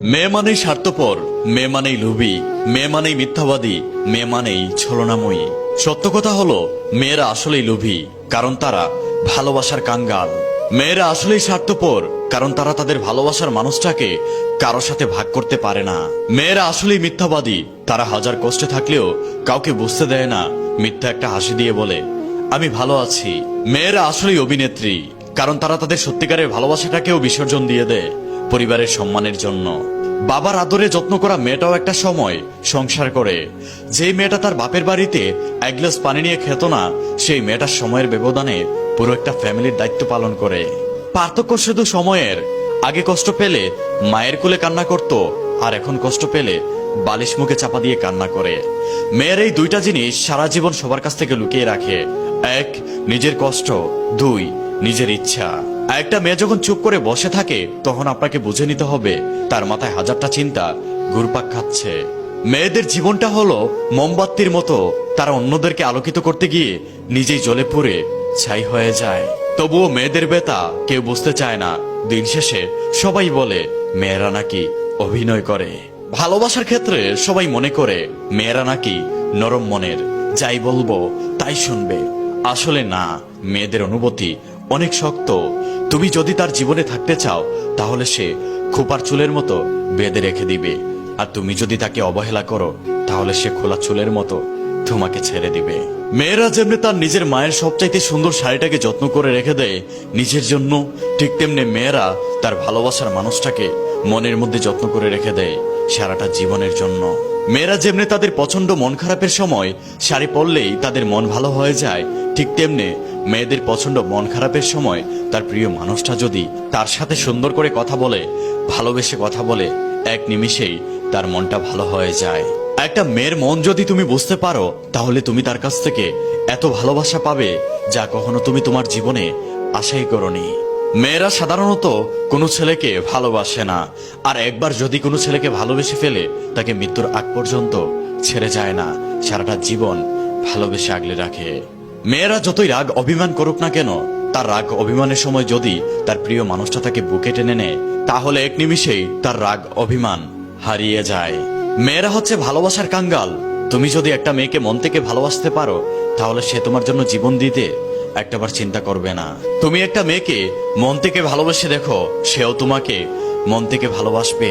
মেয়ে মানেই স্বার্থপর, মেয়ে মানেই লোভী, মেয়ে মানেই মিথ্যাবাদী, মেয়ে মানেই ছলনাময়ী। সত্য কথা হলো, মেয়েরা আসলেই লোভী, কারণ তারা ভালোবাসার কাঙ্গাল। মেয়েরা আসলেই স্বার্থপর, কারণ তারা তাদের ভালোবাসার মানুষটাকে কারোর সাথে ভাগ করতে পারে না। মেয়েরা আসলেই মিথ্যাবাদী, তারা হাজার কষ্টে থাকলেও কাউকে বুঝতে দেয় না, মিথ্যা একটা হাসি দিয়ে বলে আমি ভালো আছি। মেয়েরা আসলেই অভিনেত্রী, কারণ তারা তাদের সত্যিকারের ভালোবাসাটাকেও বিসর্জন দিয়ে দেয় পরিবারের সম্মানের জন্য। বাবার আদরে যত্ন করা মেয়েটাও একটা সময় সংসার করে। যেই মেয়েটা তার বাপের বাড়িতে এক গ্লাস পানি নিয়ে খেত না, সেই মেয়েটার সময়ের ব্যবধানে পুরো একটা ফ্যামিলির দায়িত্ব পালন করে। পার্থক্য শুধু সময়ের। আগে কষ্ট পেলে মায়ের কোলে কান্না করত, আর এখন কষ্ট পেলে বালিশ মুখে চাপা দিয়ে কান্না করে। মেয়ের এই দুইটা জিনিস সারা জীবন সবার কাছ থেকে লুকিয়ে রাখে। এক, নিজের কষ্ট। দুই, নিজের ইচ্ছা। একটা মেয়ে যখন চুপ করে বসে থাকে, তখন আপনাকে বুঝে নিতে হবে তার মাথায় হাজারটা চিন্তা ঘুরপাক খাচ্ছে। মেয়েদের জীবনটা হলো মোমবাতির মতো, তারা অন্যদেরকে আলোকিত করতে গিয়ে নিজেই জ্বলে পুড়ে ছাই হয়ে যায়। তবুও মেয়েদের ব্যথা কেউ বুঝতে চায় না। দিন শেষে সবাই বলে মেয়েরা নাকি অভিনয় করে। ভালোবাসার ক্ষেত্রে সবাই মনে করে মেয়েরা নাকি নরম মনের, যাই বলবো তাই শুনবে। আসলে না, মেয়েদের অনুভূতি অনেক শক্ত। তুমি যদি তার জীবনে থাকতে চাও, তাহলে সে খোপার চুলের মতো বেঁধে রেখে দিবে। আর তুমি যদি তাকে অবহেলা করো, তাহলে সে খোলা চুলের মতো তোমাকে ছেড়ে দিবে। মেয়েরা যেমনি তার নিজের মায়ের সবচাইতে সুন্দর শাড়িটাকে যত্ন করে রেখে দেয় নিজের জন্য, ঠিক তেমনি মেয়েরা তার ভালোবাসার মানুষটাকে মনের মধ্যে যত্ন করে রেখে দেয় সারাটা জীবনের জন্য। মেয়েরা যেমনি তাদের পছন্দ মন খারাপের সময় শাড়ি পরলেই তাদের মন ভালো হয়ে যায়, ঠিক তেমনি মেয়েদের পছন্দ মন খারাপের সময় তার প্রিয় মানুষটা যদি তার সাথে সুন্দর করে কথা বলে, ভালোবেসে কথা বলে, এক নিমিষেই তার মনটা ভালো হয়ে যায়। একটা মেয়ের মন যদি তুমি বুঝতে পারো, তাহলে তুমি তার কাছ থেকে এত ভালোবাসা পাবে যা কখনো তুমি তোমার জীবনে আশাই করনি। মেয়েরা সাধারণত কোনো ছেলেকে ভালোবাসে না, আর একবার যদি কোনো ছেলেকে ভালোবেসে ফেলে, তাকে মৃত্যুর আগ পর্যন্ত ছেড়ে যায় না, সারাটা জীবন ভালোবেসে আগলে রাখে। মেয়েরা যতই রাগ অভিমান করুক না কেন, তার রাগ অভিমানের সময় যদি তার প্রিয় মানুষটা তাকে বুকে টেনে নেয়, তাহলে এক নিমিষেই তার রাগ অভিমান হারিয়ে যায়। মেয়েরা হচ্ছে ভালোবাসার কাঙ্গাল। তুমি যদি একটা মেয়েকে মন থেকে ভালোবাসতে পারো, তাহলে সে তোমার জন্য জীবন দিতে একটাবার চিন্তা করবে না। তুমি একটা মেয়েকে মন থেকে ভালোবেসে দেখো, সেও তোমাকে মন থেকে ভালোবাসবে।